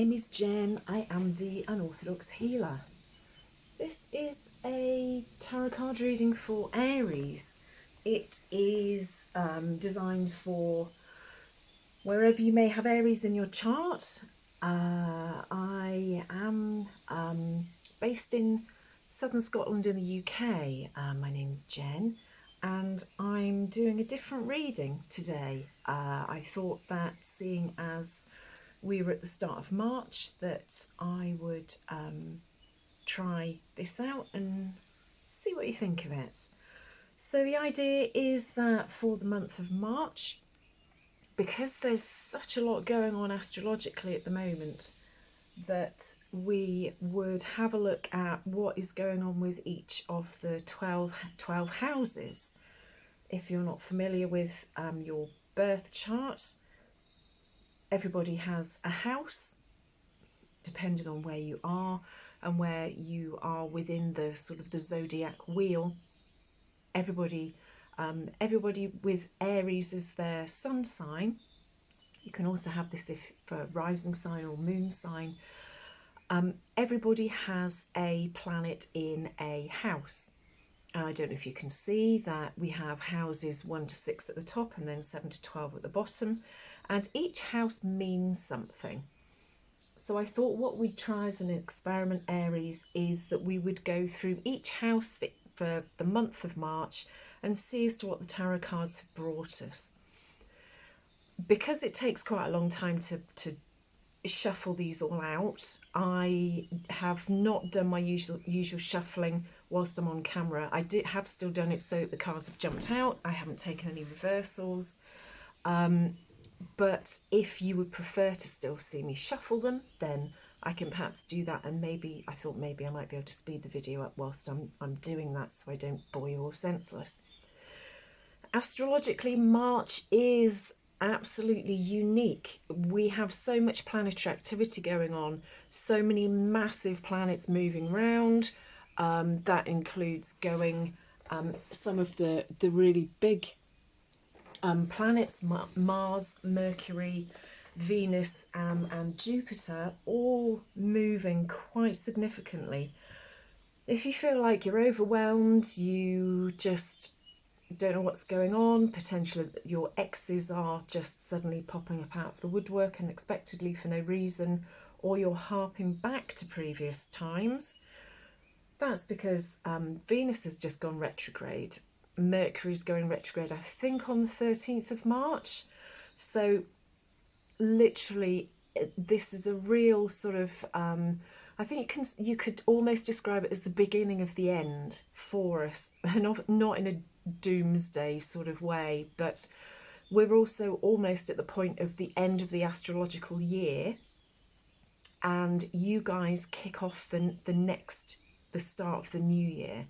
name is Jen. I am the Unorthodox Healer. This is a tarot card reading for Aries. It is designed for wherever you may have Aries in your chart. I am based in southern Scotland in the UK. My name's Jen and I'm doing a different reading today. I thought that seeing as we were at the start of March that I would try this out and see what you think of it. So the idea is that for the month of March, because there's such a lot going on astrologically at the moment, that we would have a look at what is going on with each of the 12 houses. If you're not familiar with your birth chart, everybody has a house, depending on where you are and where you are within the sort of the zodiac wheel. Everybody with Aries as their sun sign. You can also have this if for rising sign or moon sign. Everybody has a planet in a house. And I don't know if you can see that we have houses 1 to 6 at the top and then 7 to 12 at the bottom. And each house means something. So I thought what we'd try as an experiment, Aries, is that we would go through each house for the month of March and see as to what the tarot cards have brought us. Because it takes quite a long time to shuffle these all out, I have not done my usual shuffling whilst I'm on camera. I have still done it so that the cards have jumped out. I haven't taken any reversals. But if you would prefer to still see me shuffle them, then I can perhaps do that, and I thought maybe I might be able to speed the video up whilst I'm doing that so I don't bore you all senseless. Astrologically, March is absolutely unique. We have so much planetary activity going on, so many massive planets moving around. That includes going some of the really big planets, Mars, Mercury, Venus and Jupiter, all moving quite significantly. If you feel like you're overwhelmed, you just don't know what's going on, potentially your exes are just suddenly popping up out of the woodwork unexpectedly for no reason, or you're harping back to previous times, that's because Venus has just gone retrograde. Mercury's going retrograde, I think, on the 13th of March. So literally, this is a real sort of, I think you could almost describe it as the beginning of the end for us, not in a doomsday sort of way, but we're also almost at the point of the end of the astrological year, and you guys kick off the start of the new year.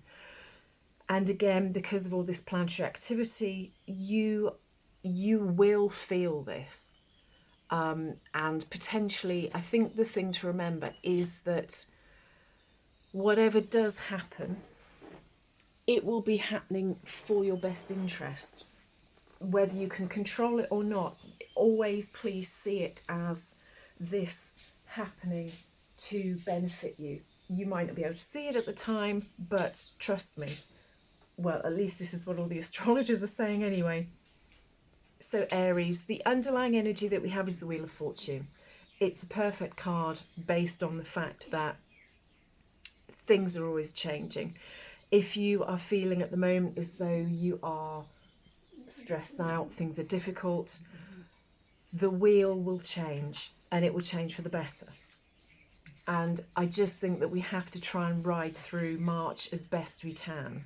And again, because of all this planetary activity, you will feel this. And potentially, I think the thing to remember is that whatever does happen, it will be happening for your best interest. Whether you can control it or not, always please see it as this happening to benefit you. You might not be able to see it at the time, but trust me, well, at least this is what all the astrologers are saying anyway. So Aries, the underlying energy that we have is the Wheel of Fortune. It's a perfect card based on the fact that things are always changing. If you are feeling at the moment as though you are stressed out, things are difficult, the wheel will change, and it will change for the better. And I just think that we have to try and ride through March as best we can.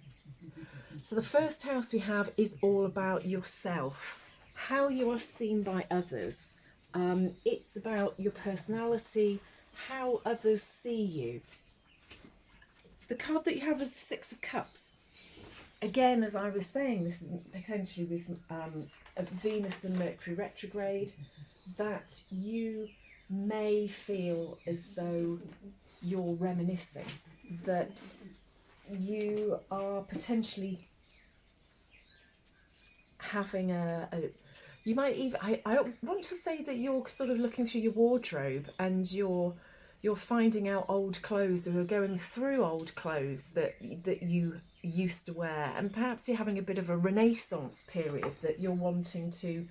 So the first house we have is all about yourself, how you are seen by others. It's about your personality, how others see you. The card that you have is the Six of Cups. Again, as I was saying, this is potentially with Venus and Mercury retrograde, that you may feel as though you're reminiscing, that you are potentially having You might even, I want to say that you're sort of looking through your wardrobe and you're finding out old clothes, or you're going through old clothes that you used to wear, and perhaps you're having a bit of a renaissance period that you're wanting to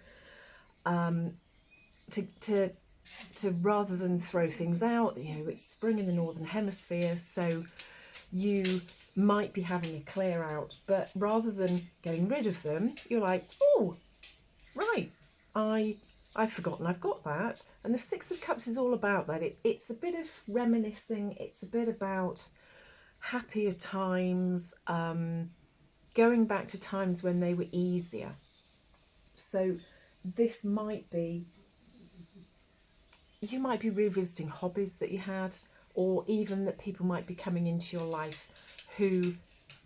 to rather than throw things out. You know, it's spring in the northern hemisphere, so you might be having a clear out, but rather than getting rid of them, you're like, oh, right, I've forgotten I've got that. And the Six of Cups is all about that. It's a bit of reminiscing, it's a bit about happier times, going back to times when they were easier. So this might be, you might be revisiting hobbies that you had, or even that people might be coming into your life who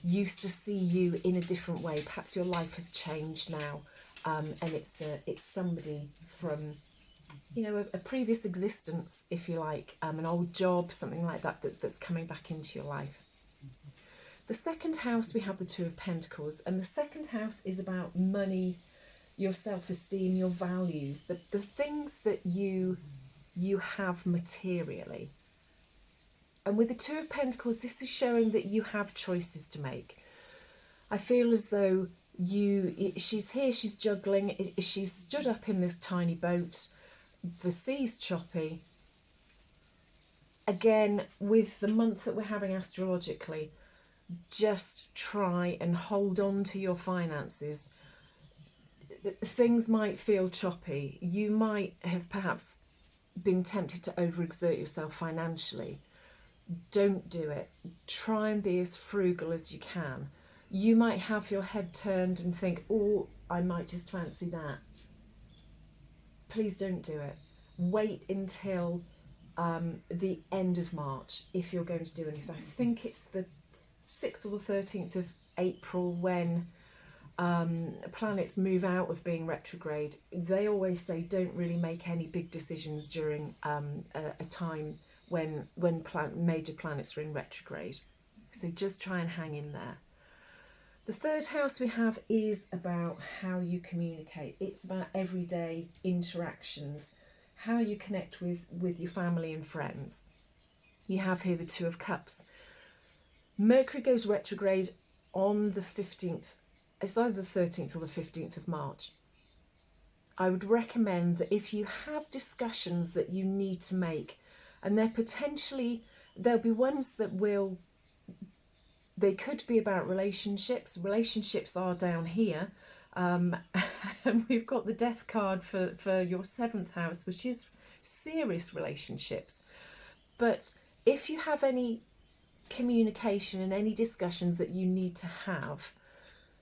used to see you in a different way. Perhaps your life has changed now, and it's somebody from, you know, a previous existence, if you like, an old job, something like that, that's coming back into your life. The second house, we have the Two of Pentacles, and the second house is about money, your self-esteem, your values, the things that you have materially. And with the Two of Pentacles, this is showing that you have choices to make. I feel as though she's here, she's juggling, she's stood up in this tiny boat, the sea's choppy. Again, with the month that we're having astrologically, just try and hold on to your finances. Things might feel choppy. You might have perhaps been tempted to overexert yourself financially. Don't do it. Try and be as frugal as you can. You might have your head turned and think, oh, I might just fancy that. Please don't do it. Wait until the end of March if you're going to do anything. I think it's the 6th or the 13th of April when planets move out of being retrograde. They always say don't really make any big decisions during a time when major planets are in retrograde. So just try and hang in there. The third house we have is about how you communicate. It's about everyday interactions, how you connect with your family and friends. You have here the Two of Cups. Mercury goes retrograde on the 15th. It's either the 13th or the 15th of March. I would recommend that if you have discussions that you need to make, and there'll be ones that they could be about relationships. Relationships are down here. And we've got the Death card for your 7th house, which is serious relationships. But if you have any communication and any discussions that you need to have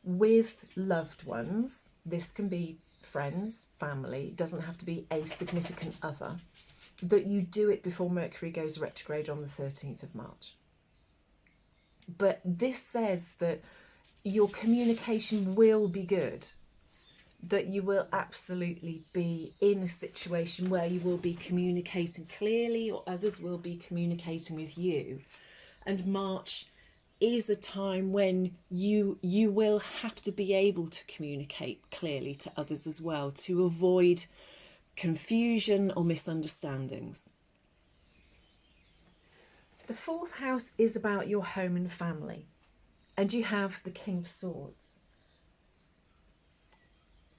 with loved ones, this can be friends, family, it doesn't have to be a significant other, that you do it before Mercury goes retrograde on the 13th of March. But this says that your communication will be good, that you will absolutely be in a situation where you will be communicating clearly, or others will be communicating with you. And March is a time when you will have to be able to communicate clearly to others as well, to avoid confusion or misunderstandings. The 4th house is about your home and family, and you have the King of Swords.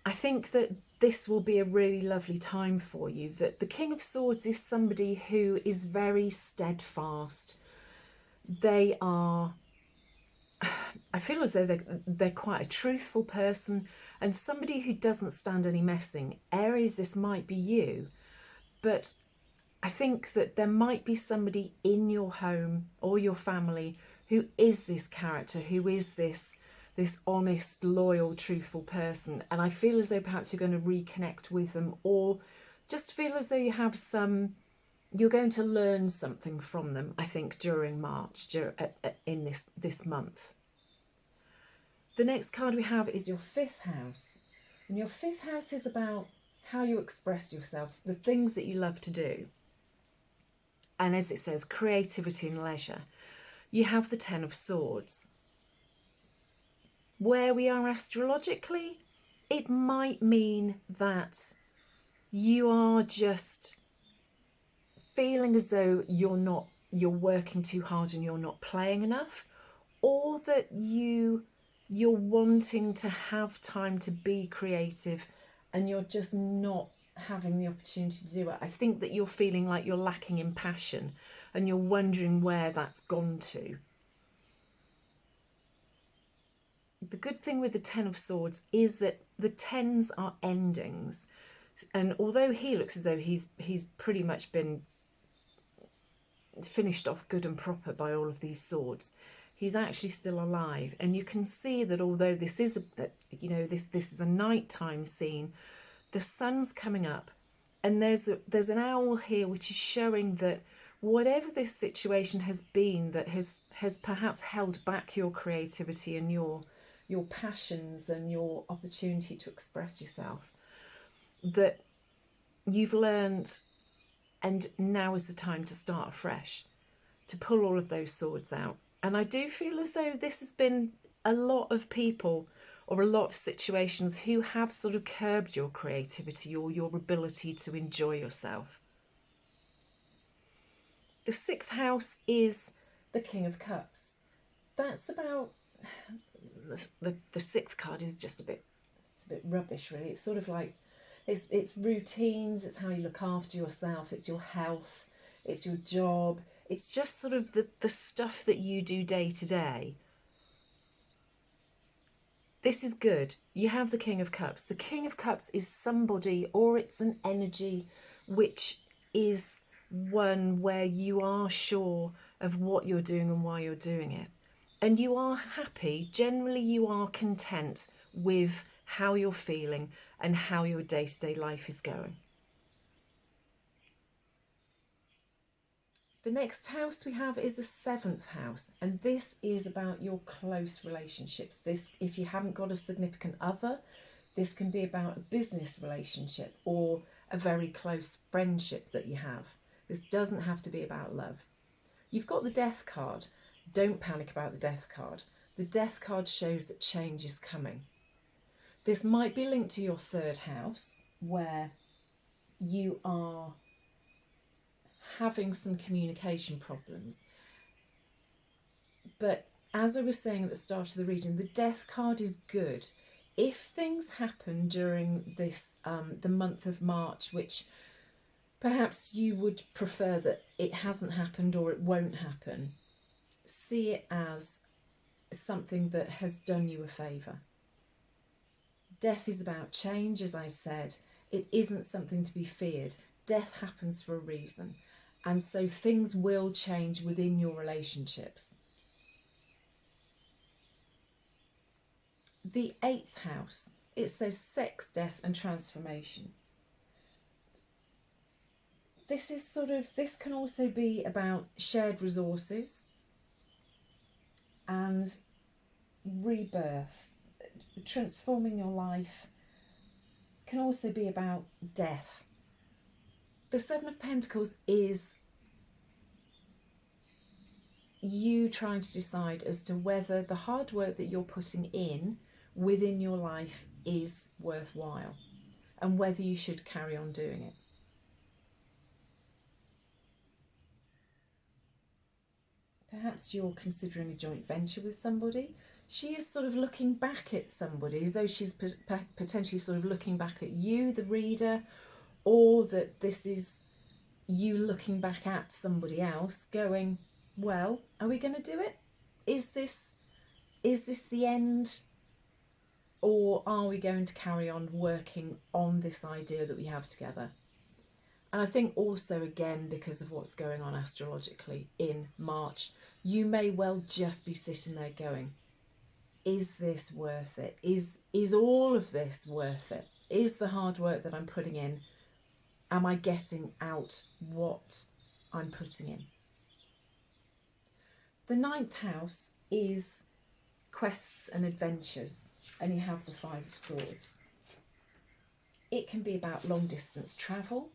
I think that this will be a really lovely time for you, that the King of Swords is somebody who is very steadfast. They are, I feel as though they're quite a truthful person, and somebody who doesn't stand any messing. Aries, this might be you, but I think that there might be somebody in your home or your family who is this character, who is this honest, loyal, truthful person. And I feel as though perhaps you're going to reconnect with them, or just feel as though you have you're going to learn something from them, I think, during March, in this month. The next card we have is your 5th house. And your 5th house is about how you express yourself, the things that you love to do. And as it says, creativity and leisure. You have the 10 of Swords. Where we are astrologically it might mean that you are just feeling as though you're working too hard and you're not playing enough, or that you're wanting to have time to be creative and you're just not having the opportunity to do it. I think that you're feeling like you're lacking in passion and you're wondering where that's gone to. The good thing with the Ten of Swords is that the tens are endings, and although he looks as though he's pretty much been finished off good and proper by all of these swords, he's actually still alive. And you can see that although this is this is a nighttime scene, the sun's coming up, and there's an owl here which is showing that whatever this situation has been that has perhaps held back your creativity and your passions and your opportunity to express yourself, that you've learned, and now is the time to start afresh, to pull all of those swords out. And I do feel as though this has been a lot of people or a lot of situations who have sort of curbed your creativity or your ability to enjoy yourself. The sixth house is the King of Cups. That's about the sixth card is just a bit rubbish, really. It's sort of like it's routines, it's how you look after yourself, it's your health, it's your job, it's just sort of the stuff that you do day to day. This is good. You have the King of Cups. The King of Cups is somebody, or it's an energy which is one where you are sure of what you're doing and why you're doing it. And you are happy, generally you are content with how you're feeling and how your day-to-day life is going. The next house we have is the seventh house, and this is about your close relationships. This, if you haven't got a significant other, this can be about a business relationship or a very close friendship that you have. This doesn't have to be about love. You've got the Death card. Don't panic about the Death card. The Death card shows that change is coming. This might be linked to your third house, where you are having some communication problems. But as I was saying at the start of the reading, the Death card is good. If things happen during this, the month of March, which perhaps you would prefer that it hasn't happened or it won't happen, see it as something that has done you a favour. Death is about change, as I said. It isn't something to be feared. Death happens for a reason. And so things will change within your relationships. The eighth house, it says sex, death and transformation. This can also be about shared resources and rebirth. Transforming your life can also be about death. The Seven of Pentacles is you trying to decide as to whether the hard work that you're putting in within your life is worthwhile and whether you should carry on doing it. Perhaps you're considering a joint venture with somebody. She is sort of looking back at somebody as though she's potentially sort of looking back at you, the reader, or that this is you looking back at somebody else going, well, are we going to do it? Is this the end? Or are we going to carry on working on this idea that we have together? And I think also, again, because of what's going on astrologically in March, you may well just be sitting there going, is this worth it? Is all of this worth it? Is the hard work that I'm putting in, am I getting out what I'm putting in? The ninth house is quests and adventures, and you have the Five of Swords. It can be about long distance travel.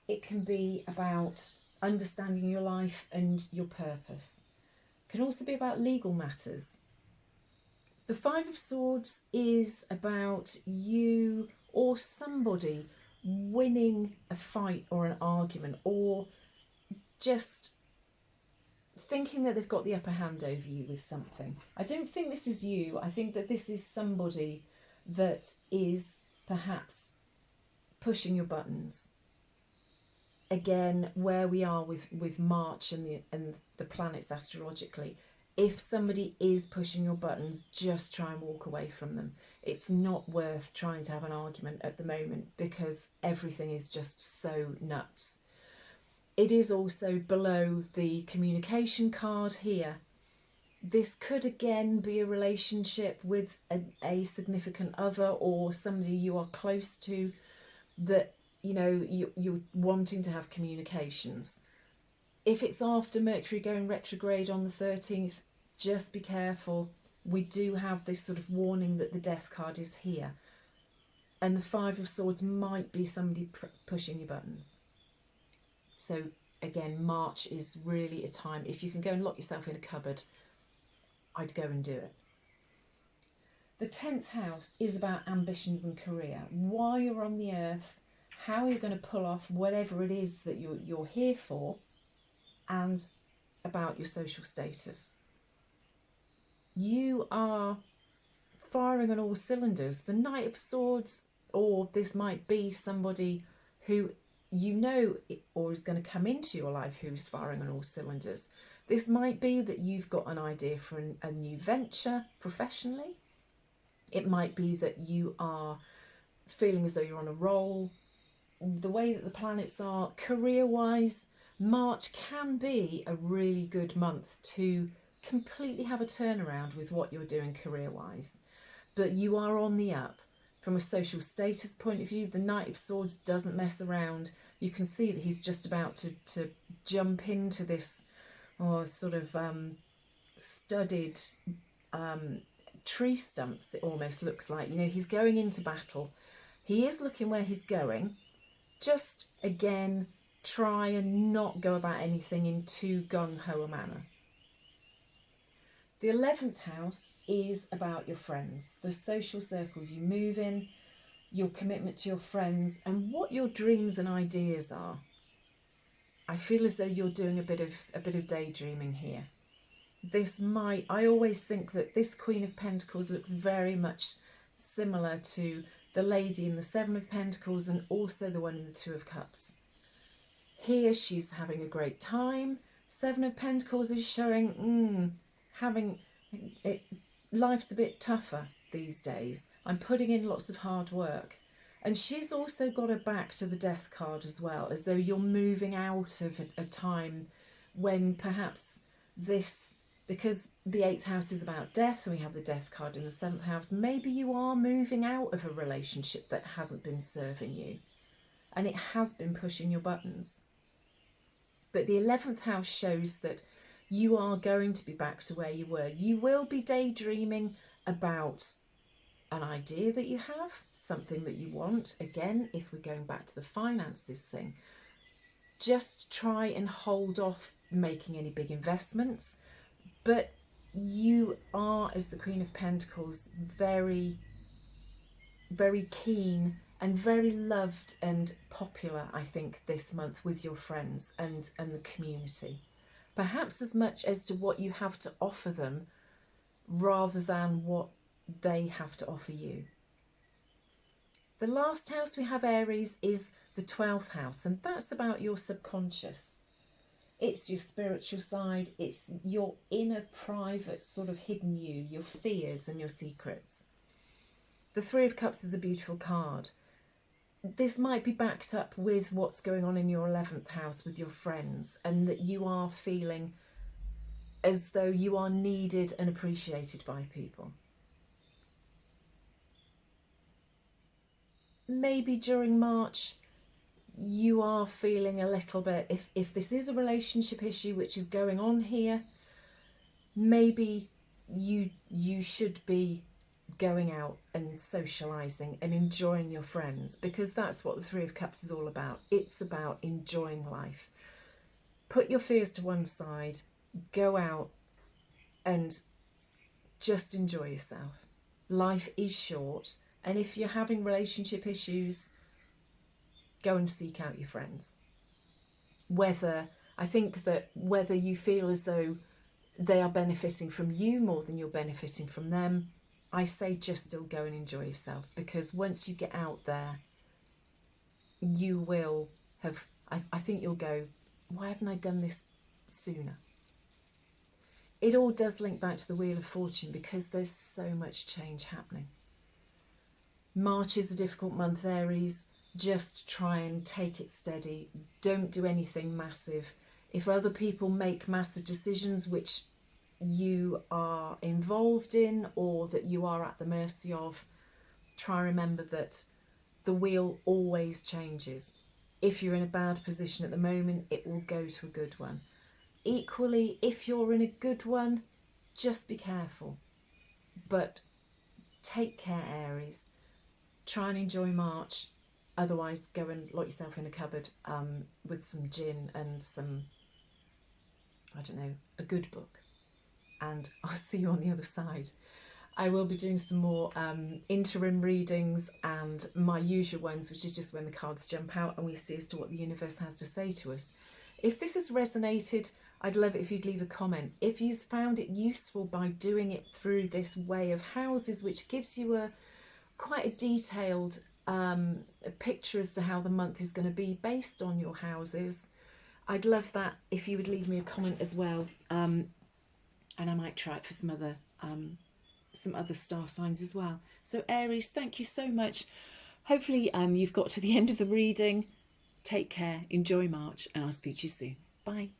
It can be about understanding your life and your purpose. It can also be about legal matters. The Five of Swords is about you or somebody winning a fight or an argument, or just thinking that they've got the upper hand over you with something. I don't think this is you. I think that this is somebody that is perhaps pushing your buttons. Again, where we are with March and the planets astrologically, if somebody is pushing your buttons, just try and walk away from them. It's not worth trying to have an argument at the moment because everything is just so nuts. It is also below the communication card here. This could again be a relationship with a significant other or somebody you are close to that, you know, you're wanting to have communications. If it's after Mercury going retrograde on the 13th, just be careful. We do have this sort of warning that the Death card is here. And the Five of Swords might be somebody pushing your buttons. So again, March is really a time, if you can go and lock yourself in a cupboard, I'd go and do it. The 10th house is about ambitions and career. Why you're on the earth, how you're going to pull off whatever it is that you're here for, and about your social status. You are firing on all cylinders. The Knight of Swords, or this might be somebody who you know or is going to come into your life who's firing on all cylinders. This might be that you've got an idea for a new venture professionally. It might be that you are feeling as though you're on a roll. The way that the planets are, career-wise, March can be a really good month to completely have a turnaround with what you're doing career-wise. But you are on the up. From a social status point of view, the Knight of Swords doesn't mess around. You can see that he's just about to jump into this sort of studded tree stumps, it almost looks like. You know, he's going into battle. He is looking where he's going. Just, again, try and not go about anything in too gung-ho a manner. The 11th house is about your friends, the social circles you move in, your commitment to your friends, and what your dreams and ideas are. I feel as though you're doing a bit of daydreaming here. This might, I always think that this Queen of Pentacles looks very much similar to the lady in the Seven of Pentacles and also the one in the Two of Cups. Here she's having a great time. Seven of Pentacles is showing life's a bit tougher these days. I'm putting in lots of hard work. And she's also got her back to the Death card as well, as though you're moving out of a time when perhaps this, because the 8th house is about death and we have the Death card in the 7th house, maybe you are moving out of a relationship that hasn't been serving you and it has been pushing your buttons. But the 11th house shows that you are going to be back to where you were. You will be daydreaming about an idea that you have, something that you want. Again, if we're going back to the finances thing, just try and hold off making any big investments. But you are, as the Queen of Pentacles, very, very keen and very loved and popular, I think, this month with your friends and the community. Perhaps as much as to what you have to offer them rather than what they have to offer you. The last house we have, Aries, is the 12th house, and that's about your subconscious. It's your spiritual side, it's your inner private sort of hidden you, your fears and your secrets. The Three of Cups is a beautiful card. This might be backed up with what's going on in your 11th house with your friends, and that you are feeling as though you are needed and appreciated by people. Maybe during March you are feeling a little bit, if this is a relationship issue which is going on here, maybe you should be going out and socialising and enjoying your friends, because that's what the Three of Cups is all about. It's about enjoying life. Put your fears to one side, go out and just enjoy yourself. Life is short, and if you're having relationship issues, go and seek out your friends. I think that whether you feel as though they are benefiting from you more than you're benefiting from them, I say just still go and enjoy yourself, because once you get out there, you will have, I think you'll go, why haven't I done this sooner? It all does link back to the Wheel of Fortune, because there's so much change happening. March is a difficult month, Aries. Just try and take it steady. Don't do anything massive. If other people make massive decisions which you are involved in or that you are at the mercy of, try and remember that the wheel always changes. If you're in a bad position at the moment, it will go to a good one. Equally, if you're in a good one, just be careful. But take care, Aries. Try and enjoy March. Otherwise, go and lock yourself in a cupboard with some gin and some, I don't know, a good book. And I'll see you on the other side. I will be doing some more interim readings and my usual ones, which is just when the cards jump out and we see as to what the universe has to say to us. If this has resonated, I'd love it if you'd leave a comment. If you've found it useful by doing it through this way of houses, which gives you quite a detailed picture as to how the month is going to be based on your houses, I'd love that if you would leave me a comment as well, and I might try it for some other star signs as well. So Aries, thank you so much. Hopefully you've got to the end of the reading. Take care, enjoy March, and I'll speak to you soon. Bye.